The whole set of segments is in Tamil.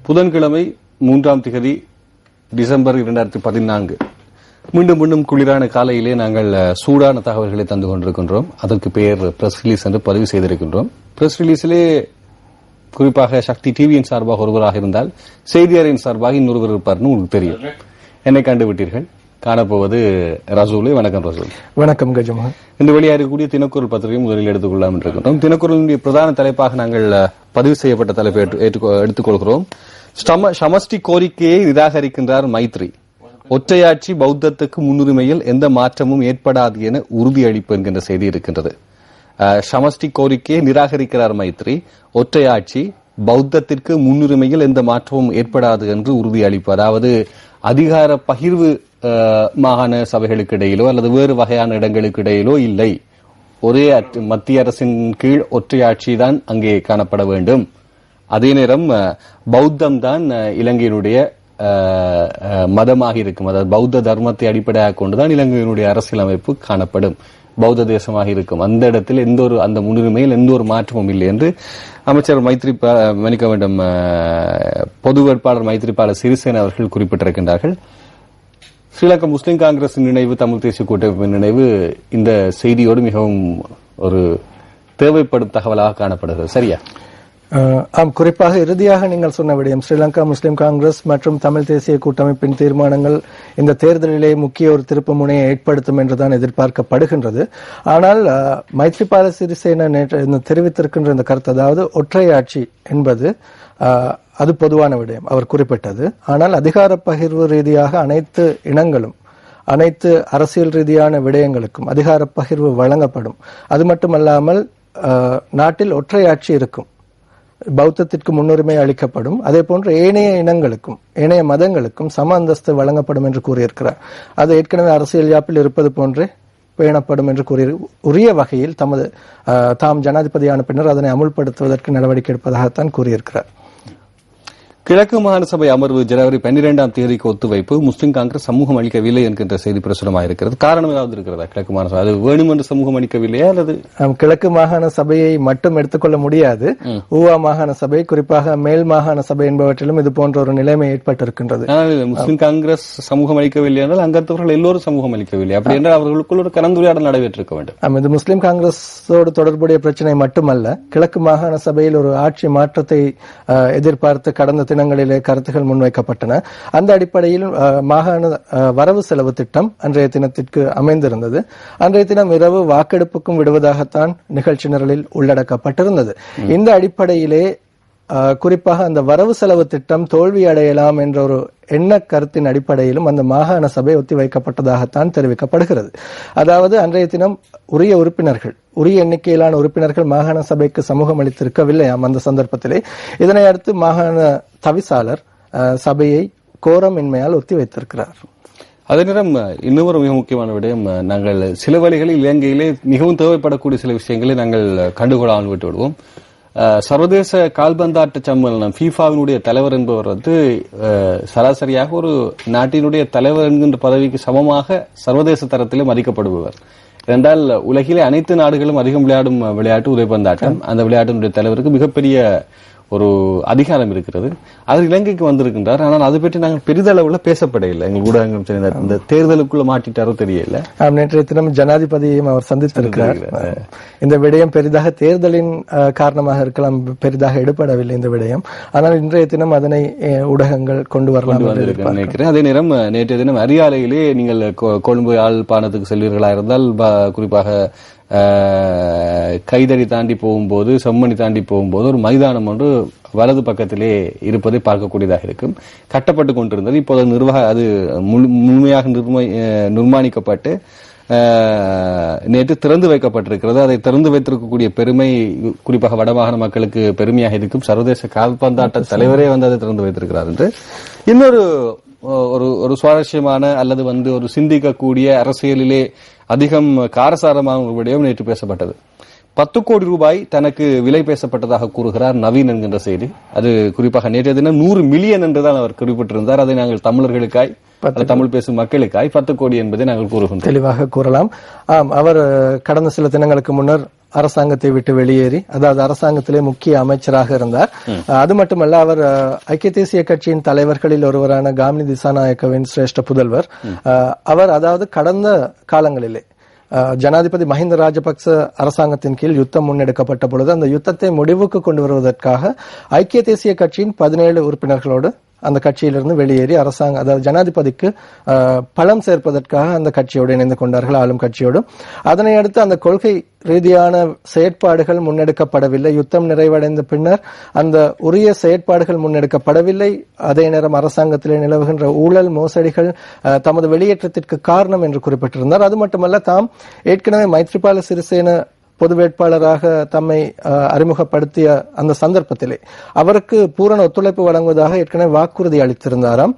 புதன்கிழமை 3ஆம் திகதி டிசம்பர் 2014. மீண்டும் குளிரான காலையிலே நாங்கள் சூடான தகவல்களை தந்து கொண்டிருக்கின்றோம். அதற்கு பெயர் பிரஸ் ரிலீஸ் என்று பதிவு செய்திருக்கின்றோம். பிரஸ் ரிலீஸிலே குறிப்பாக சக்தி டிவியின் சார்பாக ஒருவராக இருந்தால் செய்தியாளரின் சார்பாக இன்னொருவர் இருப்பார்னு உங்களுக்கு தெரியும். என்னை கண்டுவிட்டீர்கள். காணப்போவது ரசூலை. வணக்கம் ரசூல். வணக்கம் கஜமோகன். இந்த வெளியாகக்கூடிய தினக்குரல் பத்திரிகை முதலில் எடுத்துக்கொள்ளாமல் இருக்கின்றோம். தினக்குரலினுடைய பிரதான தலைப்பாக நாங்கள் பதிவு செய்யப்பட்ட தலைப்பை எடுத்துக்கொள்கிறோம். சமஷ்டி கோரிக்கையை நிராகரிக்கின்றார் மைத்ரி. ஒற்றையாட்சி பௌத்தத்துக்கு முன்னுரிமையில் எந்த மாற்றமும் ஏற்படாது என உறுதியளிப்பு என்கின்ற செய்தி இருக்கின்றது. சமஷ்டி கோரிக்கையை நிராகரிக்கிறார் மைத்ரி. ஒற்றையாட்சி பௌத்தத்திற்கு முன்னுரிமையில் எந்த மாற்றமும் ஏற்படாது என்று உறுதியளிப்பு. அதாவது அதிகார பகிர்வு மாகாண சபைகளுக்கு இடையிலோ அல்லது வேறு வகையான இடங்களுக்கு இடையிலோ இல்லை. ஒரே மத்திய அரசின் கீழ் ஒற்றையாட்சி தான் அங்கே காணப்பட வேண்டும். அதே நேரம் பௌத்தம் தான் இலங்கையினுடைய மதமாக இருக்கும். அதாவது பௌத்த தர்மத்தை அடிப்படையாக கொண்டுதான் இலங்கையினுடைய அரசியலமைப்பு காணப்படும். பௌத்த தேசமாக இருக்கும். அந்த இடத்தில் அந்த முன்னுரிமையில் எந்த ஒரு மாற்றமும் இல்லை என்று அமைச்சர் மன்னிக்க வேண்டும், பொது வேட்பாளர் மைத்ரிபால சிறிசேன அவர்கள் குறிப்பிட்டிருக்கின்றார்கள். ஸ்ரீலங்கா முஸ்லிம் காங்கிரஸ் நினைவு, தமிழ் தேசிய கூட்டமைப்பின் நினைவு இந்த செய்தியோடு மிகவும் ஒரு தேவைப்படும் தகவலாக காணப்படுகிறது. சரியா? ஆம், குறிப்பாக இறுதியாக நீங்கள் சொன்ன விடயம் ஸ்ரீலங்கா முஸ்லிம் காங்கிரஸ் மற்றும் தமிழ் தேசிய கூட்டமைப்பின் தீர்மானங்கள் இந்த தேர்தலிலே முக்கிய ஒரு திருப்பு முனையை ஏற்படுத்தும் என்றுதான் எதிர்பார்க்கப்படுகின்றது. ஆனால் மைத்ரிபால சிறிசேன நேற்று தெரிவித்திருக்கின்ற இந்த கருத்து, அதாவது ஒற்றையாட்சி என்பது அது பொதுவான விடயம் அவர் குறிப்பிட்டது. ஆனால் அதிகார பகிர்வு ரீதியாக அனைத்து இனங்களும் அனைத்து அரசியல் ரீதியான விடயங்களுக்கும் அதிகார பகிர்வு வழங்கப்படும். அது மட்டுமல்லாமல் நாட்டில் ஒற்றையாட்சி இருக்கும், பௌத்தத்திற்கு முன்னுரிமை அளிக்கப்படும், அதே போன்று ஏனைய இனங்களுக்கும் ஏனைய மதங்களுக்கும் சம அந்தஸ்து வழங்கப்படும் என்று கூறியிருக்கிறார். அது ஏற்கனவே அரசியல் யாப்பில் இருப்பது போன்றே பேணப்படும் என்று கூறி உரிய வகையில் தாம் ஜனாதிபதியான பின்னர் அதனை அமுல்படுத்துவதற்கு நடவடிக்கை எடுப்பதாகத்தான் கூறியிருக்கிறார். கிழக்கு மாகாண சபை அமர்வு ஜனவரி 12ஆம் தேதிக்கு ஒத்துவைப்பு. முஸ்லிம் காங்கிரஸ் சமூகம் அளிக்கவில்லை என்கின்ற செய்தி பிரசுரமாக இருக்கிறது. காரணம் ஏதாவது இருக்கிறதா? கிழக்கு மாகாண சபை அது வேணுமென்று சமூகம் அளிக்கவில்லையா அல்லது கிழக்கு மாகாண சபையை மட்டும் எடுத்துக்கொள்ள முடியாது. ஊவா மாகாண சபை, குறிப்பாக மேல் மாகாண சபை என்பவற்றிலும் இது போன்ற ஒரு நிலைமை ஏற்பட்டிருக்கின்றது. முஸ்லிம் காங்கிரஸ் சமூகம் அளிக்கவில்லை என்றால் அங்கத்தவர்கள் எல்லோரும் சமூகம் அளிக்கவில்லை. அப்படி என்றால் அவர்களுக்குள் ஒரு கலந்துரையாடல் நடைபெற்றிருக்க வேண்டும். இது முஸ்லிம் காங்கிரஸோடு தொடர்புடைய பிரச்சனை மட்டுமல்ல. கிழக்கு மாகாண சபையில் ஒரு ஆட்சி மாற்றத்தை எதிர்பார்த்து கடந்த தினங்களிலே கருத்துகள் முன்வைக்கப்பட்டன. அந்த அடிப்படையில் மாகாண வரவு செலவு திட்டம் அன்றைய தினத்திற்கு அமைந்திருந்தது. அன்றைய தினம் இரவு வாக்கெடுப்புக்கும் விடுவதாகத்தான் நிகழ்ச்சி நிரலில் உள்ளடக்கப்பட்டிருந்தது. இந்த அடிப்படையிலே குறிப்பாக அந்த வரவு செலவு திட்டம் தோல்வி அடையலாம் என்ற ஒரு எண்ண கருத்தின் அடிப்படையிலும் அந்த மாகாண சபை ஒத்திவைக்கப்பட்டதாகத்தான் தெரிவிக்கப்படுகிறது. அதாவது அன்றைய தினம் உரிய எண்ணிக்கையிலான உறுப்பினர்கள் மாகாண சபைக்கு சமூகம் அளித்திருக்கவில்லையாம். அந்த சந்தர்ப்பத்திலே இதனை அடுத்து மாகாண தவிசாளர் சபையை கோரமின்மையால் ஒத்திவைத்திருக்கிறார். அதே நேரம் இன்னொரு மிக முக்கியமான விடயம், நாங்கள் சில வழிகளில் இலங்கையிலே மிகவும் தேவைப்படக்கூடிய சில விஷயங்களை நாங்கள் கண்டுகொள்ளாமல் விட்டு விடுவோம். சர்வதேச கால்பந்தாட்ட சம்மேளனம் ஃபீஃபாவினுடைய தலைவர் என்பவர் சராசரியாக ஒரு நாட்டினுடைய தலைவர் என்கின்ற பதவிக்கு சமமாக சர்வதேச தரத்திலே மதிக்கப்படுபவர். என்றால் உலகிலே அனைத்து நாடுகளும் அதிகம் விளையாடும் விளையாட்டு உதைப்பந்தாட்டம். அந்த விளையாட்டினுடைய தலைவருக்கு மிகப்பெரிய ஒரு அதிகாரம் இருக்கிறது. அவர் இலங்கைக்கு வந்திருக்கின்றார். ஆனால் அது பற்றி நாங்கள் பெரிதளவுல பேசப்படையில்லை. எங்கள் ஊடகங்கள் இந்த தேர்தலுக்குள்ள மாட்டிட்டாரோ தெரியல. நேற்றைய தினம் ஜனாதிபதியையும் அவர் சந்தித்திருக்கிறார். இந்த விடயம் பெரிதாக தேர்தலின் காரணமாக இருக்கலாம், பெரிதாக எடுபடவில்லை இந்த விடயம். ஆனால் இன்றைய தினம் அதனை ஊடகங்கள் கொண்டு வரலாம் நினைக்கிறேன். அதே நேரம் நேற்றைய தினம் அரியாலையிலே நீங்கள் கொழும்பு யாழ்ப்பாணத்துக்கு செல்வீர்களா இருந்தால் குறிப்பாக கைதடி தாண்டி போகும்போது, செம்மணி தாண்டி போகும்போது ஒரு மைதானம் ஒன்று வலது பக்கத்திலே இருப்பதை பார்க்கக்கூடியதாக இருக்கும். கட்டப்பட்டு கொண்டிருந்தது. இப்போது அது முழுமையாக நிர்மாணிக்கப்பட்டு நேற்று திறந்து வைக்கப்பட்டிருக்கிறது. அதை திறந்து வைத்திருக்கக்கூடிய பெருமை குறிப்பாக வடமாகாண மக்களுக்கு பெருமையாக இருக்கும். சர்வதேச கால்பந்தாட்ட தலைவரே அதை திறந்து வைத்திருக்கிறார் என்று இன்னொரு ஒரு சுவாரஸ்யமான அல்லது ஒரு சிந்திக்கக்கூடிய அரசியலிலே அதிகம் காரசாரமான ஒரு விடயம் நேற்று பேசப்பட்டது. 10 கோடி ரூபாய் தனக்கு விலை பேசப்பட்டதாக கூறுகிறார் நவீன் என்கின்ற செய்தி. அது குறிப்பாக நேற்றைய தினம் 100 மில்லியன் என்றுதான் அவர் குறிப்பிட்டிருந்தார். அதை நாங்கள் தமிழர்களுக்காய் தமிழ் பேசும் மக்களுக்காய் 10 கோடி என்பதை நாங்கள் கூறுகின்றோம். தெளிவாக கூறலாம். அவர் கடந்த சில தினங்களுக்கு முன்னர் அரசாங்கத்தை விட்டு வெளியேறி, அதாவது அரசாங்கத்திலே முக்கிய அமைச்சராக இருந்தார். அது மட்டுமல்ல, அவர் ஐக்கிய தேசிய கட்சியின் தலைவர்களில் ஒருவரான காமினி திசாநாயக்கவின் சிரேஷ்ட புதல்வர். அவர் அதாவது கடந்த காலங்களிலே ஜனாதிபதி மஹிந்த ராஜபக்ச அரசாங்கத்தின் கீழ் யுத்தம் முன்னெடுக்கப்பட்ட பொழுது அந்த யுத்தத்தை முடிவுக்கு கொண்டு வருவதற்காக ஐக்கிய தேசிய கட்சியின் 17 உறுப்பினர்களோடு அந்த கட்சியிலிருந்து வெளியேறி அதாவது ஜனாதிபதிக்கு பலம் சேர்ப்பதற்காக அந்த கட்சியோடு இணைந்து கொண்டார்கள், ஆளும் கட்சியோடு. அதனை அடுத்து அந்த கொள்கை ரீதியான செயற்பாடுகள் முன்னெடுக்கப்படவில்லை. யுத்தம் நிறைவடைந்த பின்னர் அந்த உரிய செயற்பாடுகள் முன்னெடுக்கப்படவில்லை. அதே நேரம் அரசாங்கத்திலே நிலவுகின்ற ஊழல் மோசடிகள் தமது வெளியேற்றத்திற்கு காரணம் என்று குறிப்பிட்டிருந்தார். அது மட்டுமல்ல, தாம் ஏற்கனவே மைத்ரிபால சிறிசேன பொது வேட்பாளராக தம்மை அறிமுகப்படுத்திய அந்த சந்தர்ப்பத்திலே அவருக்கு பூரண ஒத்துழைப்பு வழங்குவதாக ஏற்கனவே வாக்குறுதி அளித்திருந்தாராம்.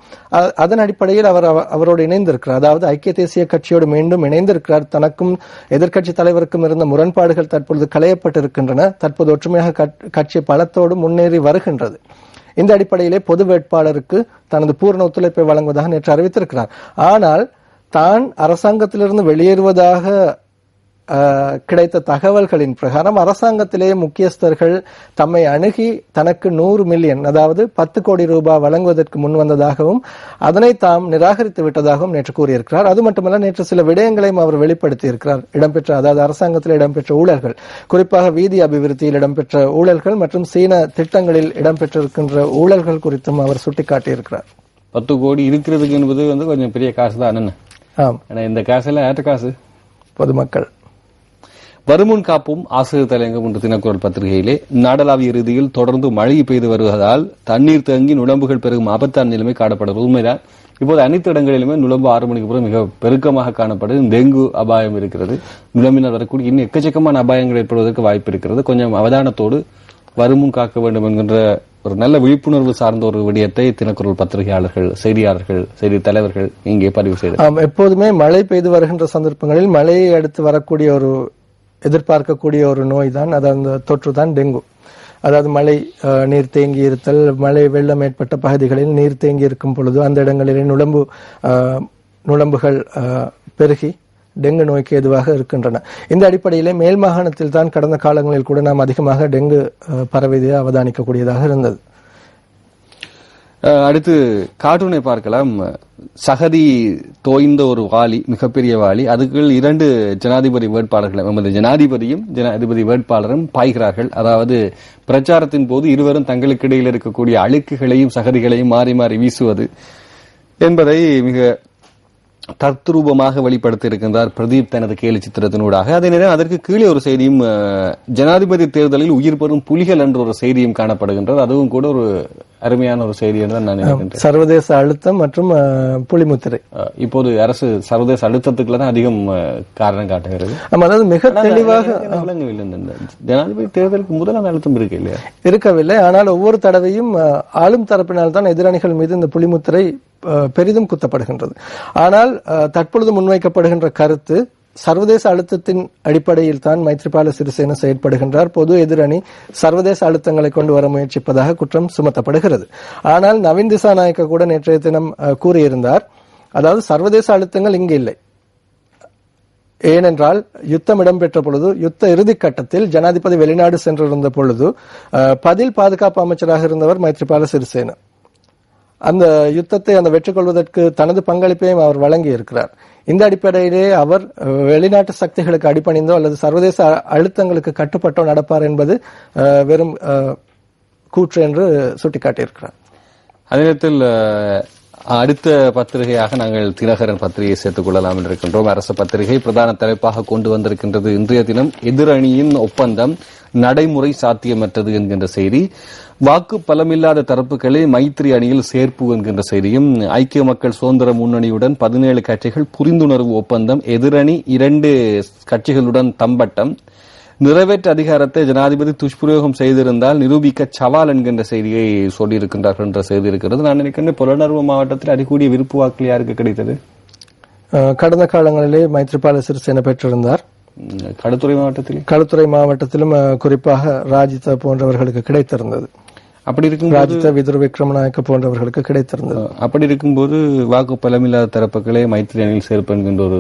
அதன் அடிப்படையில் அவரோடு இணைந்திருக்கிறார், அதாவது ஐக்கிய தேசிய கட்சியோடு மீண்டும் இணைந்திருக்கிறார். தனக்கும் எதிர்க்கட்சி தலைவருக்கும் இருந்த முரண்பாடுகள் தற்பொழுது களையப்பட்டிருக்கின்றன. தற்போது ஒற்றுமையாக கட்சி பலத்தோடு முன்னேறி வருகின்றது. இந்த அடிப்படையிலே பொது வேட்பாளருக்கு தனது பூரண ஒத்துழைப்பை வழங்குவதாக நேற்று அறிவித்திருக்கிறார். ஆனால் தான் அரசாங்கத்திலிருந்து வெளியேறுவதாக கிடைத்த தகவல்களின் பிரகாரம் அரசாங்கத்திலேயே முக்கியஸ்தர்கள் தம்மை அணுகி தனக்கு 100 மில்லியன், அதாவது 10 கோடி ரூபாய் வழங்குவதற்கு முன் வந்ததாகவும் அதனை தாம் நிராகரித்து விட்டதாகவும் நேற்று கூறியிருக்கிறார். அது மட்டுமல்ல, நேற்று சில விடயங்களையும் அவர் வெளிப்படுத்தி இருக்கிறார். அதாவது அரசாங்கத்தில் இடம்பெற்ற ஊழல்கள், குறிப்பாக வீதி அபிவிருத்தியில் இடம்பெற்ற ஊழல்கள் மற்றும் சீன திட்டங்களில் இடம்பெற்றிருக்கின்ற ஊழல்கள் குறித்தும் அவர் சுட்டிக்காட்டியிருக்கிறார். 10 கோடி இருக்கிறதுக்கு என்பது கொஞ்சம் பெரிய காசு தான். இந்த காசுல ஏற்ற காசு பொதுமக்கள். வருமுன் காப்பும் ஆசிரியர் தலையங்கம் என்ற தினக்குரல் பத்திரிகையிலே நாடளாவிய இறுதியில் தொடர்ந்து மழை பெய்து வருவதால் தண்ணீர் தேங்கி நுழம்புகள் பெருகும் ஆபத்தான நிலைமை காணப்படுகிறது. உண்மைதான். இப்போது அனைத்து இடங்களிலுமே நுழம்பு 6 மணிக்கு பிறகு மிக பெருக்கமாக காணப்படுது. டெங்கு அபாயம் இருக்கிறது. நுழம்பினால் வரக்கூடிய இன்னும் எக்கச்சக்கமான அபாயங்கள் ஏற்படுவதற்கு வாய்ப்பு இருக்கிறது. கொஞ்சம் அவதானத்தோடு வருமுன் காக்க வேண்டும் என்கின்ற ஒரு நல்ல விழிப்புணர்வு சார்ந்த ஒரு விடயத்தை தினக்குரல் பத்திரிகையாளர்கள், செய்தியாளர்கள், செய்தி தலைவர்கள் இங்கே பதிவு செய்தார். எப்போதுமே மழை பெய்து வருகின்ற சந்தர்ப்பங்களில் மழையை அடுத்து வரக்கூடிய எதிர்பார்க்கக்கூடிய ஒரு நோய் தான், அதாவது தொற்று தான் டெங்கு. அதாவது மழை நீர் தேங்கி இருத்தல், மழை வெள்ளம் ஏற்பட்ட பகுதிகளில் நீர் தேங்கி இருக்கும் பொழுது அந்த இடங்களிலே நுழம்புகள் பெருகி டெங்கு நோய்க்கு எதுவாக இருக்கின்றன. இந்த அடிப்படையிலே மேல் மாகாணத்தில் தான் கடந்த காலங்களில் கூட நாம் அதிகமாக டெங்கு பரவியதை அவதானிக்கக்கூடியதாக இருந்தது. அடுத்து கார்ட்டூனை பார்க்கலாம். சகதி தோய்ந்த ஒரு வாளி, மிகப்பெரிய வாளி, அதுக்குள் 2 ஜனாதிபதி வேட்பாளர்கள், நமது ஜனாதிபதியும் ஜனாதிபதி வேட்பாளரும் பாய்கிறார்கள். அதாவது பிரச்சாரத்தின் போது இருவரும் தங்களுக்கு இடையில் இருக்கக்கூடிய அழுக்குகளையும் சகதிகளையும் மாறி மாறி வீசுவது என்பதை மிக தத்ரூபமாக வெளிப்படுத்தி இருக்கின்றார் பிரதீப் தனது கேலி சித்திரத்தினூடாக. அதே நேரம் அதற்கு கீழே ஒரு செய்தியும், ஜனாதிபதி தேர்தலில் உயிர் பெறும் புலிகள் என்ற ஒரு செய்தியும் காணப்படுகின்றது. அதுவும் கூட ஒரு அருமையான ஒரு செய்தி என்று நான் நினைக்கின்றேன். சர்வதேச அழுத்தம் மற்றும் புலிமுத்திரை. இப்போது அரசு சர்வதேச அழுத்தத்துக்குள்ள அதிகம் காரணம் காட்டுகிறது. அதாவது மிக தெளிவாக ஜனாதிபதி தேர்தலுக்கு முதல் அந்த அழுத்தம் இருக்கு இல்லையா? இருக்கவில்லை. ஆனால் ஒவ்வொரு தடவையும் ஆளும் தரப்பினால் தான் எதிரணிகள் மீது இந்த புலிமுத்திரை பெரிதும் குத்தப்படுகின்றது. ஆனால் தற்பொழுது முன்வைக்கப்படுகின்ற கருத்து, சர்வதேச அழுத்தத்தின் அடிப்படையில் தான் மைத்ரிபால சிறிசேன செயற்படுகின்றார், பொது எதிரணி சர்வதேச அழுத்தங்களை கொண்டு வர முயற்சிப்பதாக குற்றம் சுமத்தப்படுகிறது. ஆனால் நவீன் திசாநாயக்க கூட நேற்றைய தினம் கூறியிருந்தார், அதாவது சர்வதேச அழுத்தங்கள் இங்கு இல்லை. ஏனென்றால் யுத்தம் இடம்பெற்ற பொழுது, யுத்த இறுதி கட்டத்தில் ஜனாதிபதி வெளிநாடு சென்றிருந்த பொழுது பதில் பாதுகாப்பு அமைச்சராக இருந்தவர் மைத்ரிபால சிறிசேன. அந்த யுத்தத்தை வெற்றி கொள்வதற்கு தனது பங்களிப்பையும் அவர் வழங்கி இருக்கிறார். இந்த அடிப்படையிலே அவர் வெளிநாட்டு சக்திகளுக்கு அடிபணிந்தோ அல்லது சர்வதேச அழுத்தங்களுக்கு கட்டுப்பட்டோ நடப்பார் என்பது வெறும் கூற்று என்று சுட்டிக்காட்டியிருக்கிறார். அதே நேரத்தில் அடுத்த பத்திரிகையாக நாங்கள் தினகரன் பத்திரிகையை சேர்த்துக் கொள்ளலாம் என்று இருக்கின்றோம். அரசு பத்திரிகை பிரதான தலைப்பாக கொண்டு வந்திருக்கின்றது இன்றைய தினம் எதிரணியின் ஒப்பந்தம் நடைமுறை சாத்தியமற்றது என்கின்ற செய்தி. வாக்கு பலமில்லாத தரப்புகளை மைத்ரி அணியில் சேர்ப்பு என்கின்ற செய்தியும், ஐக்கிய மக்கள் சுதந்திர முன்னணியுடன் 17 கட்சிகள் புரிந்துணர்வு ஒப்பந்தம், எதிரணி 2 கட்சிகளுடன் தம்பட்டம், நிறைவேற்ற அதிகாரத்தை ஜனாதிபதி துஷ்பிரயோகம் செய்திருந்தால் நிரூபிக்க சவால் என்கின்ற செய்தியை சொல்லியிருக்கின்றார்கள் என்ற செய்தி இருக்கிறது. நான் நினைக்கின்றேன் புலனர்வு மாவட்டத்தில் அதிகூடிய விருப்பு வாக்கு யாருக்கு கிடைத்தது? கடந்த காலங்களிலே மைத்ரிபால சிறிசேன பெற்றிருந்தார். களுத்துறை மாவட்டத்திலும் குறிப்பாக ராஜித போன்றவர்களுக்கு கிடைத்திருந்தது. அப்படி இருக்கும் ராஜித விதுர விக்ரமநாயக்க போன்றவர்களுக்கு கிடைத்திருந்தது. அப்படி இருக்கும்போது வாக்கு பலமில்லாத தரப்புகளை மைத்ரி அணியில் சேர்ப்பு என்கின்ற ஒரு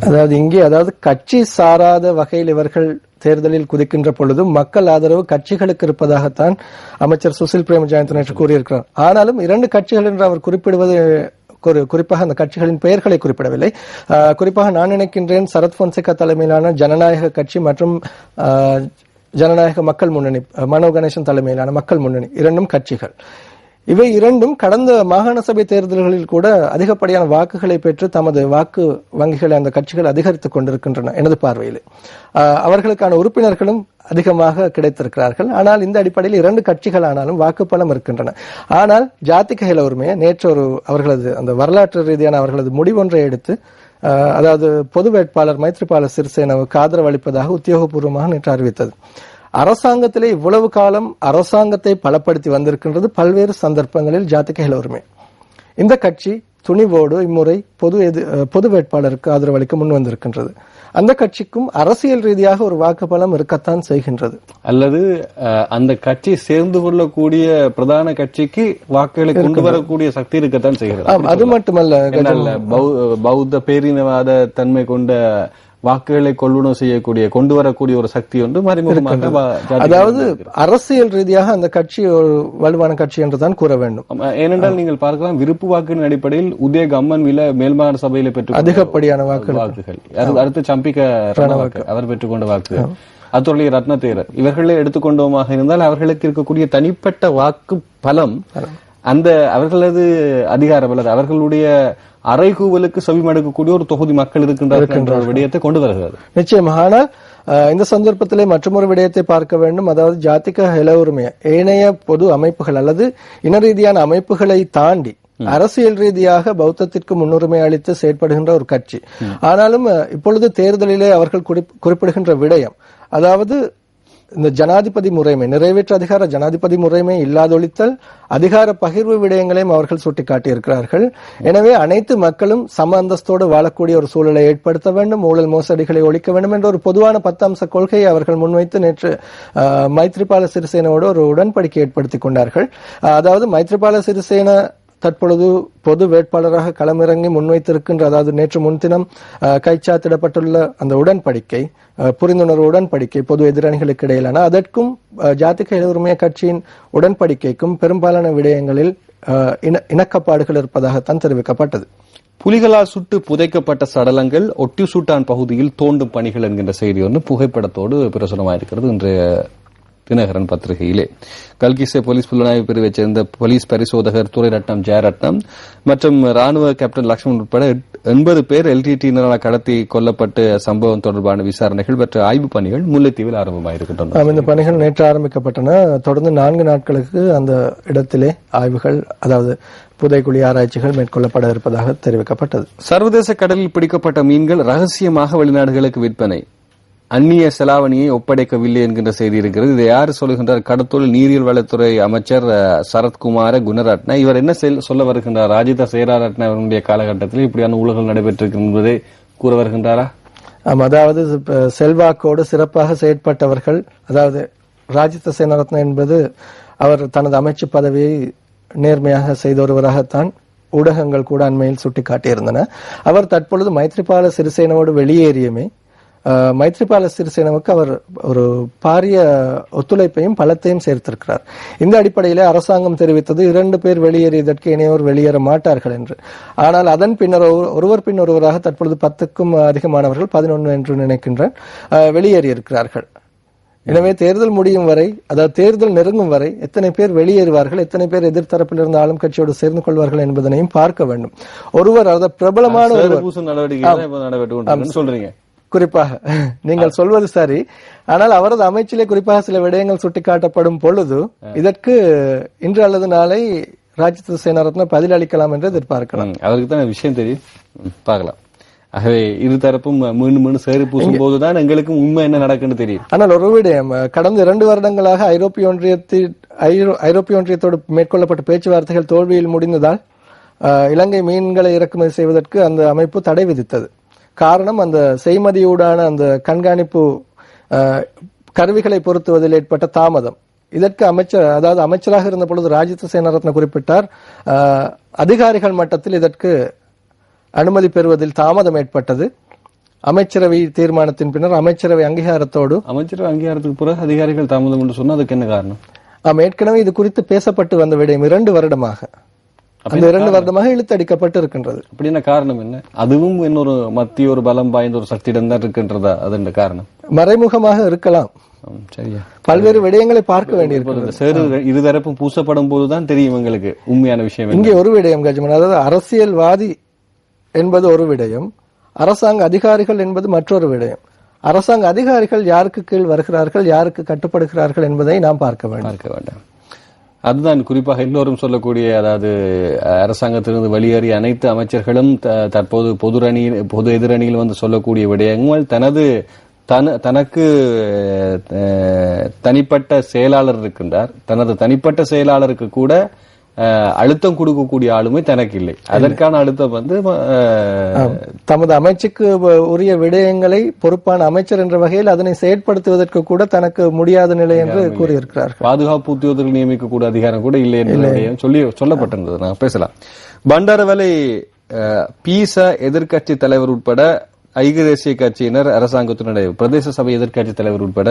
அதாவது இங்கே கட்சி சாராத வகையில் இவர்கள் தேர்தலில் குதிக்கின்ற பொழுது மக்கள் ஆதரவு கட்சிகளுக்கு இருப்பதாகத்தான் அமைச்சர் சுசில் பிரேமஜயந்த் நேற்று கூறியிருக்கிறார். ஆனாலும் 2 கட்சிகள் என்று அவர் குறிப்பிடுவது குறிப்பாக அந்த கட்சிகளின் பெயர்களை குறிப்பிடவில்லை. குறிப்பாக நான் நினைக்கின்றேன் சரத் பொன்சேகா தலைமையிலான ஜனநாயக கட்சி மற்றும் ஜனநாயக மக்கள் முன்னணி, மனோ கணேசன் தலைமையிலான மக்கள் முன்னணி 2 கட்சிகள். இவை 2ம் கடந்த மாகாண சபை தேர்தல்களில் கூட அதிகப்படியான வாக்குகளை பெற்று தமது வாக்கு வங்கிகளை அந்த கட்சிகள் அதிகரித்துக் கொண்டிருக்கின்றன எனது பார்வையில். அவர்களுக்கான உறுப்பினர்களும் அதிகமாக கிடைத்திருக்கிறார்கள். ஆனால் இந்த அடிப்படையில் 2 கட்சிகள் ஆனாலும் வாக்குப்பலம் இருக்கின்றன. ஆனால் ஜாதிக ஹெல உரிமையை நேற்று அவர்களது அந்த வரலாற்று ரீதியான அவர்களது முடிவொன்றை எடுத்து அதாவது பொது வேட்பாளர் மைத்ரிபால சிறிசேனவுக்கு ஆதரவு அளிப்பதாக உத்தியோகபூர்வமாக நேற்று அறிவித்தது. அரசாங்கத்திலே இவ்வளவு காலம் அரசாங்கத்தை பலப்படுத்தி வந்திருக்கின்றது பல்வேறு சந்தர்ப்பங்களில் ஜாதிக ஹெல உரிமை. இந்த கட்சி துணிவோடு இம்முறை பொது வேட்பாளருக்கு ஆதரவு அளிக்க முன் வந்திருக்கின்றது. அந்த கட்சிக்கும் அரசியல் ரீதியாக ஒரு வாக்குப்பலம் இருக்கத்தான் செய்கின்றது. அல்லது அந்த கட்சி சேர்ந்து கொள்ளக்கூடிய பிரதான கட்சிக்கு வாக்குகளை கொண்டு வரக்கூடிய சக்தி இருக்கத்தான் செய்கிறது. அது மட்டுமல்ல, பௌத்த பேரினவாத தன்மை கொண்ட வாக்குகளை கொள்வனவு செய்யக்கூடிய கொண்டு வரக்கூடிய ஒரு சக்தி ஒன்று மறைமுகமாக, அதாவது அரசியல் ரீதியாக அந்த கட்சி ஒரு வலுவான கட்சி என்றுதான் கூற வேண்டும். ஏனென்றால் நீங்கள் பார்க்கலாம், விருப்பு வாக்கின் அடிப்படையில் உதய கம்மன் வில மேல்மாகாண சபையில பெற்று அதிகப்படியான வாக்குகள், அடுத்து சம்பிக்க அவர் பெற்றுக்கொண்ட வாக்குகள், அத்துடைய ரத்ன தேரர் இவர்களை எடுத்துக்கொண்டோமாக இருந்தால் அவர்களுக்கு இருக்கக்கூடிய தனிப்பட்ட வாக்கு பலம் அந்த அவர்களது அதிகார பலம் அவர்களுடைய அறைகூவலுக்கு செவிமடுக்கக்கூடிய ஒரு தொகுதி மக்கள் இருக்கின்ற விடயத்தை கொண்டு வருகிறது. நிச்சயமாக. ஆனால் இந்த சந்தர்ப்பத்திலே மற்றொரு விடயத்தை பார்க்க வேண்டும். அதாவது ஜாதிக ஹெல உரிமை ஏனைய பொது அமைப்புகள் அல்லது இன ரீதியான அமைப்புகளை தாண்டி அரசியல் ரீதியாக பௌத்தத்திற்கு முன்னுரிமை அளித்து செயற்படுகின்ற ஒரு கட்சி. ஆனாலும் இப்பொழுது தேர்தலிலே அவர்கள் குறிப்பிடுகின்ற விடயம், அதாவது இந்த ஜனாதிபதி முறைமை, நிறைவேற்று அதிகார ஜனாதிபதி முறைமை இல்லாதொழித்தல், அதிகார பகிர்வு விடயங்களையும் அவர்கள் சுட்டிக்காட்டியிருக்கிறார்கள். எனவே அனைத்து மக்களும் சம அந்தஸ்தோடு வாழக்கூடிய ஒரு சூழலை ஏற்படுத்த வேண்டும், ஊழல் மோசடிகளை ஒழிக்க வேண்டும் என்ற ஒரு பொதுவான 10 அம்ச கொள்கையை அவர்கள் முன்வைத்து நேற்று மைத்ரிபால சிறிசேனோடு ஒரு உடன்படிக்கை ஏற்படுத்திக் கொண்டார்கள். அதாவது மைத்ரிபால சிறிசேன தற்பொழுது பொது வேட்பாளராக களமிறங்கி முன்வைத்திருக்கின்ற, அதாவது நேற்று முன்தினம் கைச்சாத்திடப்பட்டுள்ள அந்த உடன்படிக்கை, புரிந்துணர்வு உடன்படிக்கை பொது எதிரணிகளுக்கு இடையிலான, அதற்கும் ஜாதிக ஹெல உரிமை கட்சியின் உடன்படிக்கைக்கும் பெரும்பாலான விடயங்களில் இணக்கப்பாடுகள் இருப்பதாகத்தான் தெரிவிக்கப்பட்டது. புலிகளால் சுட்டு புதைக்கப்பட்ட சடலங்கள் ஒட்டி சூட்டான் பகுதியில் தோண்டும் பணிகள் என்கின்ற செய்தி ஒன்று புகைப்படத்தோடு பிரசுரமாயிருக்கிறது இன்றைய தினகரன் பத்திரிகையிலே. கல்கிசே போலீஸ் புலனாய்வு பிரிவைச் சேர்ந்த போலீஸ் பரிசோதகர் துரைரட்னம் ஜெயரட்னம் மற்றும் ராணுவ கேப்டன் லட்சுமணன் உட்பட 80 பேர் எல்டிடியினரால் கடத்தி கொல்லப்பட்ட சம்பவம் தொடர்பான விசாரணைகள் மற்றும் ஆய்வு பணிகள் முல்லைத்தீவில் ஆரம்பமாயிருக்கின்றன. இந்த பணிகள் நேற்று ஆரம்பிக்கப்பட்டன. தொடர்ந்து 4 நாட்களுக்கு அந்த இடத்திலே ஆய்வுகள், அதாவது புதைக்குழி ஆராய்ச்சிகள் மேற்கொள்ளப்பட இருப்பதாக தெரிவிக்கப்பட்டது. சர்வதேச கடலில் பிடிக்கப்பட்ட மீன்கள் ரகசியமாக வெளிநாடுகளுக்கு விற்பனை, அந்நிய செலாவணியை ஒப்படைக்கவில்லை என்கின்ற செய்தி இருக்கிறது. இதை யார் சொல்லுகின்றார்? கடத்தொழில் நீரியல் வளத்துறை அமைச்சர் சரத்குமார குணரட்ன. இவர் என்ன சொல்ல வருகின்றார்? ராஜித சேராரட்ன அவர்களுடைய காலகட்டத்தில் இப்படியான ஊழல்கள் நடைபெற்றிருக்கிறது என்பதை கூற வருகின்றாரா? அதாவது செல்வாக்கோடு சிறப்பாக செயற்பட்டவர்கள், அதாவது ராஜித சேனாரத்ன என்பது அவர் தனது அமைச்சு பதவியை நேர்மையாக செய்த ஒருவராகத்தான் ஊடகங்கள் கூட அண்மையில் சுட்டிக்காட்டியிருந்தன. அவர் தற்பொழுது மைத்ரிபால சிறிசேனவோடு வெளியேறியுமே மைத்ரிபால சிறிசேனவுக்கு அவர் ஒரு பாரிய ஒத்துழைப்பையும் பலத்தையும் சேர்த்திருக்கிறார். இந்த அடிப்படையிலே அரசாங்கம் தெரிவித்தது 2 பேர் வெளியேறியதற்கு இணையோர் வெளியேற மாட்டார்கள் என்று. ஆனால் அதன் பின்னர் ஒருவர் பின் ஒருவராக தற்பொழுது 10க்கும் அதிகமானவர்கள், 11 என்று நினைக்கின்றேன், வெளியேறியிருக்கிறார்கள். எனவே தேர்தல் முடியும் வரை, அதாவது தேர்தல் நெருங்கும் வரை எத்தனை பேர் வெளியேறுவார்கள், எத்தனை பேர் எதிர்த்தரப்பிலிருந்து ஆளும் கட்சியோடு சேர்ந்து கொள்வார்கள் என்பதனையும் பார்க்க வேண்டும். ஒருவர், அதாவது பிரபலமான சொல்றீங்க, குறிப்பாக நீங்கள் சொல்வது சரி. ஆனால் அவரது அமைச்சிலே குறிப்பாக சில விடயங்கள் சுட்டிக்காட்டப்படும் பொழுது இதற்கு இன்று அல்லது நாளை ராஜித சேனாரத்ன பதில் அளிக்கலாம் என்று எதிர்பார்க்கலாம். அவருக்கு தான் விஷயம் தெரியும், பார்க்கலாம். ஆகவே இருதரப்பும் மீண்டும் சேறு பூசும் போதுதான் எங்களுக்கும் உண்மை என்ன நடக்குன்னு தெரியும். ஆனால் ஒரு விடயம், கடந்த 2 வருடங்களாக ஐரோப்பிய ஒன்றியத்தோடு மேற்கொள்ளப்பட்ட பேச்சுவார்த்தைகள் தோல்வியில் முடிந்ததால் இலங்கை மீன்களை இறக்குமதி செய்வதற்கு அந்த அமைப்பு தடை விதித்தது. காரணம், அந்த செய்மதியூடான அந்த கண்காணிப்பு கருவிகளை பொருத்துவதில் ஏற்பட்ட தாமதம். இதற்கு அமைச்சராக இருந்த பொழுது ராஜித சேனாரத்ன குறிப்பிட்டார், அதிகாரிகள் மட்டத்தில் இதற்கு அனுமதி பெறுவதில் தாமதம் ஏற்பட்டது. அமைச்சரவை தீர்மானத்தின் பின்னர் அமைச்சரவை அங்கீகாரத்தோடு அமைச்சரவை அங்கீகாரத்துக்கு பிறகு அதிகாரிகள் தாமதம் என்று சொன்னா அதுக்கு என்ன காரணம்? ஏற்கனவே இது குறித்து பேசப்பட்டு வந்த விடயம் 2 வருடமாக அந்த 2 வருடமாக இழுத்தடிக்கப்பட்டு இருக்கின்றது. அப்படின்னா காரணம் என்ன? அதுவும் இன்னொரு மத்திய ஒரு பலம் வாய்ந்த ஒரு சக்தியிடம் தான் இருக்கின்றதா? அது காரணம் மறைமுகமாக இருக்கலாம். சரியா, பல்வேறு விடயங்களை பார்க்க வேண்டியிருக்கிறது. சேரு இருதரப்பும் பூசப்படும் போதுதான் தெரியும் எங்களுக்கு உண்மையான விஷயம். இங்கே ஒரு விடயம் கஜமன், அதாவது அரசியல்வாதி என்பது ஒரு விடயம், அரசாங்க அதிகாரிகள் என்பது மற்றொரு விடயம். அரசாங்க அதிகாரிகள் யாருக்கு கீழ் வருகிறார்கள், யாருக்கு கட்டுப்படுகிறார்கள் என்பதை நாம் பார்க்க வேண்டும். அதுதான் குறிப்பாக எல்லோரும் சொல்லக்கூடிய, அதாவது அரசாங்கத்திலிருந்து வெளியேறிய அனைத்து அமைச்சர்களும் தற்போது பொது எதிரணியில் வந்து சொல்லக்கூடிய விடயங்கள் தனக்கு தனிப்பட்ட செயலாளர் இருக்கின்றார், தனது தனிப்பட்ட செயலாளருக்கு கூட அழுத்தம் கொடுக்கக்கூடிய ஆளுமை தனக்கு இல்லை. அதற்கான அழுத்தம் வந்து தமது அமைச்சுக்கு உரிய விடயங்களை பொறுப்பான அமைச்சர் என்ற வகையில் அதனை செயற்படுத்துவதற்கு கூட தனக்கு முடியாத நிலை என்று கூறியிருக்கிறார்கள். பாதுகாப்பு உத்தியோகத்தில் நியமிக்கக்கூடிய அதிகாரம் கூட இல்லை என்று சொல்லப்பட்டிருந்தது. நாங்கள் பேசலாம். பண்டாரவளை பீச எதிர்கட்சி தலைவர் உட்பட ஐக்கிய தேசிய கட்சியினர் அரசாங்கத்துடன், பிரதேச சபை எதிர்கட்சி தலைவர் உட்பட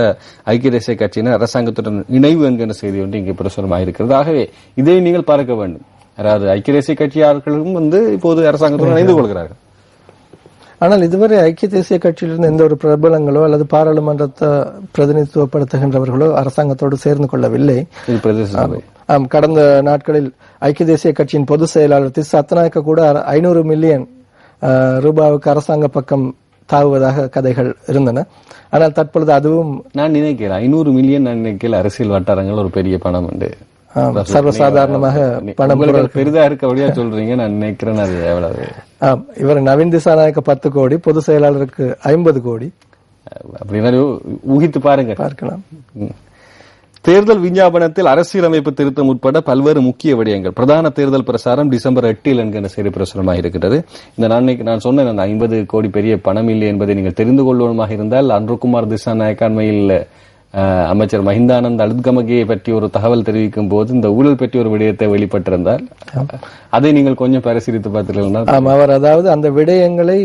ஐக்கிய தேசிய கட்சியினர் அரசாங்கத்துடன் இணைவு என்கிற செய்தி ஒன்று இங்கே பிரசுரமாயிருக்கிறது. ஆகவே இதை நீங்கள் பார்க்க வேண்டும். அதாவது ஐக்கிய தேசிய கட்சியாளர்களும் வந்து இப்போது அரசாங்கத்துடன் இணைந்து கொள்கிறார்கள். ஆனால் இதுவரை ஐக்கிய தேசிய கட்சியிலிருந்து எந்த ஒரு பிரபலங்களோ அல்லது பாராளுமன்றத்தை பிரதிநிதித்துவப்படுத்துகின்றவர்களோ அரசாங்கத்தோடு சேர்ந்து கொள்ளவில்லை. கடந்த நாட்களில் ஐக்கிய தேசிய கட்சியின் பொதுச் செயலாளர் திஸ் அத்தநாயக்க கூட 500 மில்லியன் ரூபாவுக்கு அரசாங்க பக்கம் தாவுவதாக கதைகள் இருந்தன. ஆனால் தற்பொழுது அதுவும் நான் நினைக்கிறேன் 500 மில்லியன் நான் நினைக்கல. அரசியல் வட்டாரங்கள் ஒரு பெரிய பணம் உண்டு, சர்வசாதாரணமாக பணம் பெரிதா இருக்கபடியா சொல்றீங்க. நான் நினைக்கிறேன் அது எவ்வளவு. இவர் நவீன் திசாநாயக்க 10 கோடி, பொதுச் செயலாளருக்கு 50 கோடி. அப்படின்னா ஊகித்து பார்க்கலாம். தேர்தல் விஞ்ஞாபனத்தில் அரசியலமைப்பு திருத்தம் உட்பட பல்வேறு முக்கிய விடயங்கள். பிரதான தேர்தல் பிரசாரம் டிசம்பர் 8 என்கிற செய்தி பிரசுரமாக இருக்கிறது. இந்த நான் சொன்னேன், அந்த 50 கோடி பெரிய பணம் இல்லை என்பதை நீங்கள் தெரிந்து கொள்வதாக இருந்தால், அன்ருகுமார் திசாநாயக்காண்மையில் அமைச்சர் மஹிந்தானந்த் அழுத்கமகையை பற்றி ஒரு தகவல் தெரிவிக்கும் போது இந்த ஊழல் பற்றி ஒரு விடயத்தை வெளிப்பட்டிருந்தால் அதை நீங்கள் கொஞ்சம் பரிசீலித்து பார்த்தீர்கள். அவர் அதாவது அந்த விடயங்களை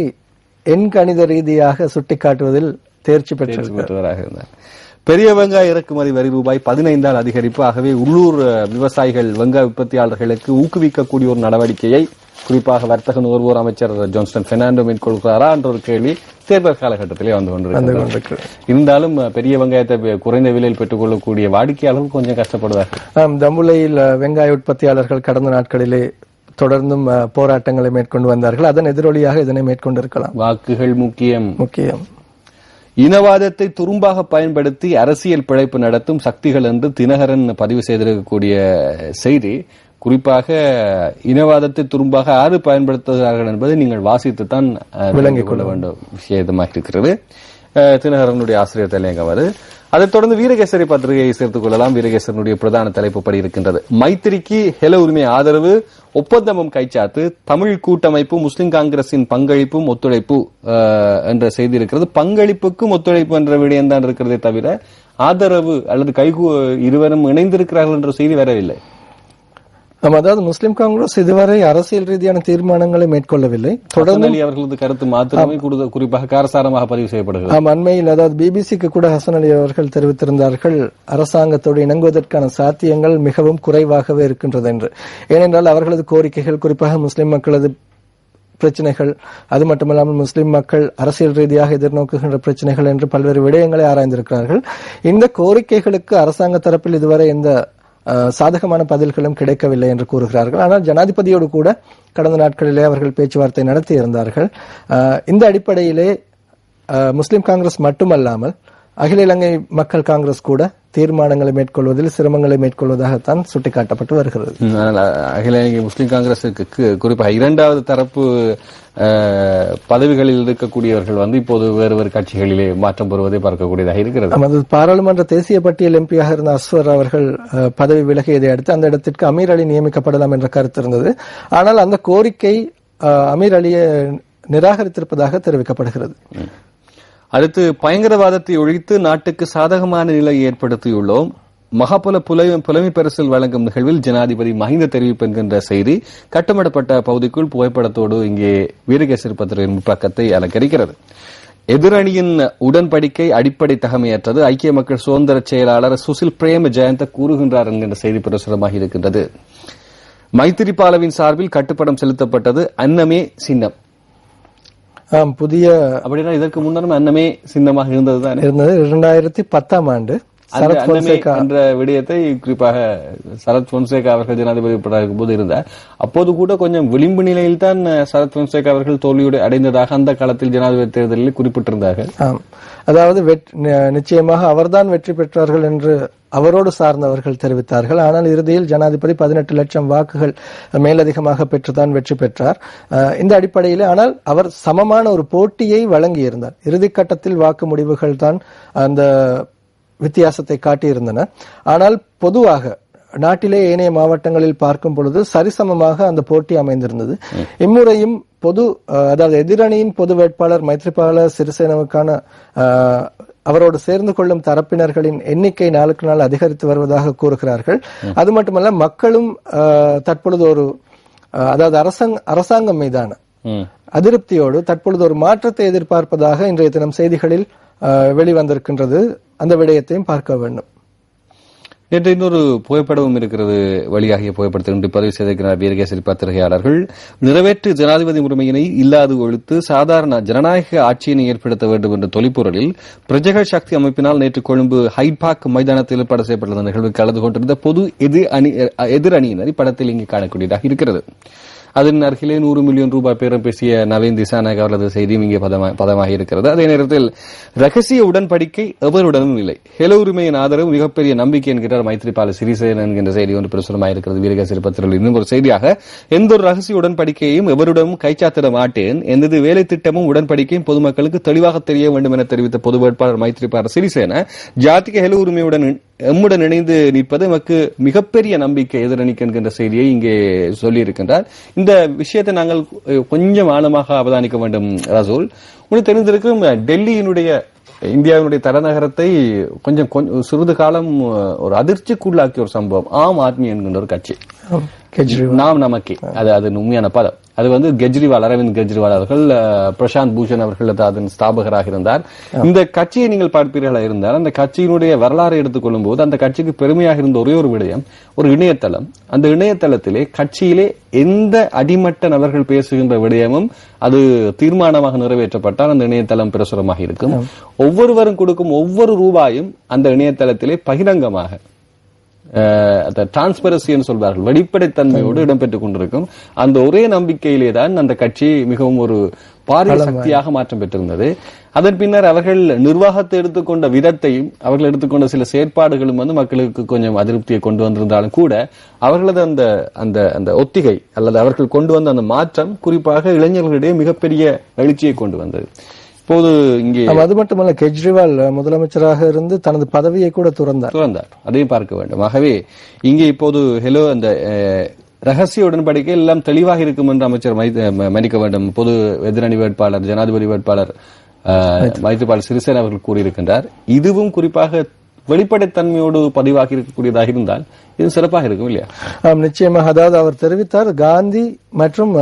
எண் கணித ரீதியாக சுட்டிக்காட்டுவதில் தேர்ச்சி பெற்றவராக இருந்தார். பெரிய வெங்காய இறக்குமதி வரி ரூபாய் 15 அதிகரிப்பு. ஆகவே உள்ளூர் விவசாயிகள் வெங்காய உற்பத்தியாளர்களுக்கு ஊக்குவிக்கக்கூடிய ஒரு நடவடிக்கையை குறிப்பாக வர்த்தக நுகர்வோர் அமைச்சர் ஜான்ஸ்டன் பெர்னாண்டோ மேற்கொள்கிறாரா என்ற ஒரு கேள்வி தேர்தல் காலகட்டத்திலே வந்து கொண்டிருக்கிறது. இருந்தாலும் பெரிய வெங்காயத்தை குறைந்த விலையில் பெற்றுக் கொள்ளக்கூடிய வாடிக்கையாளர்கள் கொஞ்சம் கஷ்டப்படுவார்கள். தம்புளையில் வெங்காய உற்பத்தியாளர்கள் கடந்த நாட்களிலே தொடர்ந்தும் போராட்டங்களை மேற்கொண்டு வந்தார்கள். அதன் எதிரொலியாக இதனை மேற்கொண்டிருக்கலாம். வாக்குகள் முக்கியம். இனவாதத்தை துரும்பாக பயன்படுத்தி அரசியல் பிழைப்பு நடத்தும் சக்திகள் என்று தினகரன் பதிவு செய்திருக்கக்கூடிய செய்தி, குறிப்பாக இனவாதத்தை துரும்பாக யாரு பயன்படுத்துகிறார்கள் என்பதை நீங்கள் வாசித்துத்தான் விளங்கிக் கொள்ள வேண்டும் விஷயமாக இருக்கிறது. தினகரனுடைய ஆசிரியர் தலையங்கம் அது. அதைத் தொடர்ந்து வீரகேசரி பத்திரிகையை சேர்த்துக் கொள்ளலாம். வீரகேசரனுடைய பிரதான தலைப்புப்படி இருக்கின்றது. மைத்திரிக்கு ஹெல உரிமை ஆதரவு, ஒப்பந்தமும் கைச்சாத்து, தமிழ் கூட்டமைப்பு, முஸ்லிம் காங்கிரசின் பங்களிப்பும் ஒத்துழைப்பு என்ற செய்தி இருக்கிறது. பங்களிப்புக்கும் ஒத்துழைப்பு என்ற விடயம் தான் இருக்கிறதே தவிர ஆதரவு அல்லது இருவரும் இணைந்திருக்கிறார்கள் என்ற செய்தி வரவில்லை. அதாவது முஸ்லிம் காங்கிரஸ் இதுவரை அரசியல் ரீதியான தீர்மானங்களை மேற்கொள்ளவில்லை. தொடர்ந்து அவர்களது கருத்து மாத்திரமே குறிப்பாக காரசாரமாக பதிவு செய்யப்படுகிறது. அண்மையில் அதாவது பிபிசிக்கு கூட ஹசன் அலி அவர்கள் தெரிவித்திருந்தார்கள், அரசாங்கத்தோடு இணங்குவதற்கான சாத்தியங்கள் மிகவும் குறைவாகவே இருக்கின்றது என்று. ஏனென்றால் அவர்களது கோரிக்கைகள், குறிப்பாக முஸ்லிம் மக்களது பிரச்சனைகள், அது மட்டுமல்லாமல் முஸ்லிம் மக்கள் அரசியல் ரீதியாக எதிர்நோக்குகின்ற பிரச்சனைகள் என்று பல்வேறு விடயங்களை ஆராய்ந்திருக்கிறார்கள். இந்த கோரிக்கைகளுக்கு அரசாங்க தரப்பில் இதுவரை எந்த சாதகமான பதில்களும் கிடைக்கவில்லை என்று கூறுகிறார்கள். ஆனால் ஜனாதிபதியோடு கூட கடந்த நாட்களிலே அவர்கள் பேச்சுவார்த்தை நடத்தி இருந்தார்கள். இந்த அடிப்படையிலே முஸ்லிம் காங்கிரஸ் மட்டுமல்லாமல் அகில இலங்கை மக்கள் காங்கிரஸ் கூட தீர்மானங்களை மேற்கொள்வதில் சிரமங்களை மேற்கொள்வதாகத்தான் சுட்டிக்காட்டப்பட்டு வருகிறது. அகில இலங்கை முஸ்லிம் காங்கிரசுக்கு குறிப்பாக இரண்டாவது தரப்பு பதவிகளில் இருக்கக்கூடியவர்கள் வந்து இப்போது வேறு வேறு கட்சிகளிலே மாற்றம் பெறுவதை பார்க்கக்கூடியதாக இருக்கிறது. பாராளுமன்ற தேசிய பட்டியல் எம்பியாக இருந்த அஸ்வர் அவர்கள் பதவி விலகியதை அடுத்து அந்த இடத்திற்கு அமீர் அலி நியமிக்கப்படலாம் என்ற கருத்து இருந்தது. ஆனால் அந்த கோரிக்கை அமீர் அலியை நிராகரித்திருப்பதாக தெரிவிக்கப்படுகிறது. அடுத்து, பயங்கரவாதத்தை ஒழித்து நாட்டுக்கு சாதகமான நிலை ஏற்படுத்தியுள்ளோம். மகாபல புலமை பரிசில் வழங்கும் நிகழ்வில் ஜனாதிபதி மஹிந்த தெரிவிப்பு என்கின்ற செய்தி கட்டமிடப்பட்ட பகுதிக்குள் புகைப்படத்தோடு இங்கே வீரகேசரி பத்திரிகையின் முற்பக்கத்தை அலங்கரிக்கிறது. எதிரணியின் உடன்படிக்கை அடிப்படை தகமையற்றது, ஐக்கிய மக்கள் சுதந்திர செயலாளர் சுசில் பிரேம ஜெயந்த கூறுகின்றார் என்கின்ற செய்தி பிரசுரமாக இருக்கின்றது. மைத்திரிபாலவின் சார்பில் கட்டுப்படம் செலுத்தப்பட்டது அன்னமே சின்னம். புதிய அப்படின்னா இதற்கு முன்னரும் அன்னமே சின்னமாக இருந்ததுதான் இருந்தது. 2010ஆம் ஆண்டு என்ற விடயத்தை குறிப்பாக சரத் பொன்சேகா அவர்கள் ஜனாதிபதி போது இருந்தார். அப்போது கூட கொஞ்சம் விளிம்பு நிலையில் தான் சரத் பொன்சேகா அவர்கள் தோல்வியோடு அடைந்ததாக அந்த காலத்தில் ஜனாதிபதி தேர்தலில் குறிப்பிட்டிருந்தார்கள். அதாவது நிச்சயமாக அவர்தான் வெற்றி பெற்றார்கள் என்று அவரோடு சார்ந்தவர்கள் தெரிவித்தார்கள். ஆனால் இறுதியில் ஜனாதிபதி 18 லட்சம் வாக்குகள் மேலதிகமாக பெற்றுதான் வெற்றி பெற்றார். இந்த அடிப்படையில் ஆனால் அவர் சமமான ஒரு போட்டியை வழங்கியிருந்தார். இறுதிக்கட்டத்தில் வாக்கு முடிவுகள் தான் அந்த வித்தியாசத்தை காட்டியிருந்தன. ஆனால் பொதுவாக நாட்டிலே ஏனைய மாவட்டங்களில் பார்க்கும் பொழுது சரிசமமாக அந்த போட்டி அமைந்திருந்தது. இம்முறையும் அதாவது எதிரணியின் பொது வேட்பாளர் மைத்ரிபால சிறிசேனவுக்கான அவரோடு சேர்ந்து கொள்ளும் தரப்பினர்களின் எண்ணிக்கை நாளுக்கு நாள் அதிகரித்து வருவதாக கூறுகிறார்கள். அது மட்டுமல்ல, மக்களும் தற்பொழுது அதாவது அரசாங்கம் மீதான அதிருப்தியோடு தற்பொழுது ஒரு மாற்றத்தை எதிர்பார்ப்பதாக இன்றைய தினம் செய்திகளில் வெளிவந்திருக்கின்றது. அந்த விடயத்தையும் பார்க்க வேண்டும். நேற்று இன்னொரு புகைப்படமும் இருக்கிறது. வெளியாகிய புகைப்படத்தை இன்று பதிவு செய்திருக்கிறார் வீரகேசரி பத்திரிகையாளர்கள். நிறைவேற்று ஜனாதிபதி முறைமையினை இல்லாது ஒழித்து சாதாரண ஜனநாயக ஆட்சியினை ஏற்படுத்த வேண்டும் என்ற தொழிற்பொருளில் பிரஜக சக்தி அமைப்பினால் நேற்று கொழும்பு ஹைட்பாக் மைதானத்தில் ஏற்பாடு செய்யப்பட்ட நிகழ்வுக்கு கலந்து கொண்டிருந்த பொது எதிர் அணியினர் இப்படத்தில் இங்கு காணக்கூடியதாக இருக்கிறது. அதன் அருகிலே 100 மில்லியன் ரூபாய் பேரம் பேசிய நவீன் திசாநாயக் அவரது செய்தியும் இங்கே பதமாக இருக்கிறது. அதே நேரத்தில் ரகசிய உடன்படிக்கை எவருடனும் இல்லை, ஹெலோ உரிமையின் ஆதரவு மிகப்பெரிய நம்பிக்கை என்கிறார் மைத்ரிபால சிறிசேன என்கின்ற செய்தி ஒன்று பிரசுரமாயிருக்கிறது வீரகேசரி பத்திரிகையில். இன்னும் ஒரு செய்தியாக, எந்த ஒரு ரகசிய உடன்படிக்கையையும் எவருடனும் கைச்சாத்திட மாட்டேன், எந்தது வேலை திட்டமும் உடன்படிக்கையும் பொதுமக்களுக்கு தெளிவாக தெரிய வேண்டும் என தெரிவித்த பொது வேட்பாளர் மைத்ரிபால சிறிசேன ஜாதிக ஹெலோ உரிமையுடன் எம்முடன் இணைந்து நிற்பது நமக்கு மிகப்பெரிய நம்பிக்கை எதிரணிக்கு என்கின்ற செய்தியை இங்கே சொல்லியிருக்கின்றார். இந்த விஷயத்தை நாங்கள் கொஞ்சம் ஆழமாக அவதானிக்க வேண்டும். ரசூல், உங்களுக்கு தெரிந்திருக்கும், டெல்லியினுடைய இந்தியாவினுடைய தலைநகரத்தை கொஞ்சம் சிறிது காலம் ஒரு அதிர்ச்சிக்குள்ளாக்கிய ஒரு சம்பவம் ஆம் ஆத்மி என்கின்ற ஒரு கட்சி. நாம் நமக்கே அது உண்மையான பதம். அது கெஜ்ரிவால், அரவிந்த் கெஜ்ரிவால் அவர்கள், பிரசாந்த் பூஷன் அவர்கள் அதன் ஸ்தாபகராக இருந்தார். இந்த கட்சியை நீங்கள் பார்ப்பீர்களாக இருந்தால் அந்த கட்சியினுடைய வரலாறு எடுத்துக்கொள்ளும் போது அந்த கட்சிக்கு பெருமையாக இருந்த ஒரே ஒரு விடயம் ஒரு இணையதளம். அந்த இணையதளத்திலே கட்சியிலே எந்த அடிமட்ட நபர்கள் பேசுகின்ற விடயமும் அது தீர்மானமாக நிறைவேற்றப்பட்டால் அந்த இணையதளம் பிரசுரமாக இருக்கும். ஒவ்வொருவரும் கொடுக்கும் ஒவ்வொரு ரூபாயும் அந்த இணையதளத்திலே பகிரங்கமாக டிரான்ஸ்பரன்சி என்று சொல்வார்கள், வெளிப்படைத்தன்மையோடு இடம்பெற்றுக் கொண்டிருக்கும். அந்த ஒரே நம்பிக்கையிலே தான் அந்த கட்சி மிகவும் ஒரு பாரிய சக்தியாக மாற்றம் பெற்றிருந்தது. அதன் பின்னர் அவர்கள் நிர்வாகத்தை எடுத்துக்கொண்ட விதத்தையும் அவர்கள் எடுத்துக்கொண்ட சில செயற்பாடுகளும் மக்களுக்கு கொஞ்சம் அதிருப்தியை கொண்டு வந்திருந்தாலும் கூட அவர்களது அந்த அந்த அந்த ஒத்திகை அல்லது அவர்கள் கொண்டு வந்த அந்த மாற்றம் குறிப்பாக இளைஞர்களிடையே மிகப்பெரிய எழுச்சியை கொண்டு வந்தது. இப்போது இங்கே அது மட்டுமல்ல, கெஜ்ரிவால் முதலமைச்சராக இருந்து தனது பதவியை கூட துறந்தார். அதையும் பார்க்க வேண்டும். ஆகவே இங்கே இப்போது அந்த ரகசிய உடன்படிக்கை எல்லாம் தெளிவாக இருக்கும் என்று அமைச்சர் மன்னிக்க வேண்டும் பொது எதிரணி வேட்பாளர் ஜனாதிபதி வேட்பாளர் மைத்ரிபால சிறிசேன அவர்கள் கூறியிருக்கின்றார். இதுவும் குறிப்பாக வெளிப்படைத்தன்மையோடு பதிவாகி இருக்கக்கூடியதாக இருந்தால் இது சிறப்பாக இருக்கும் இல்லையா? நிச்சயமாக. அதாவது அவர் தெரிவித்தார், காந்தி மற்றும்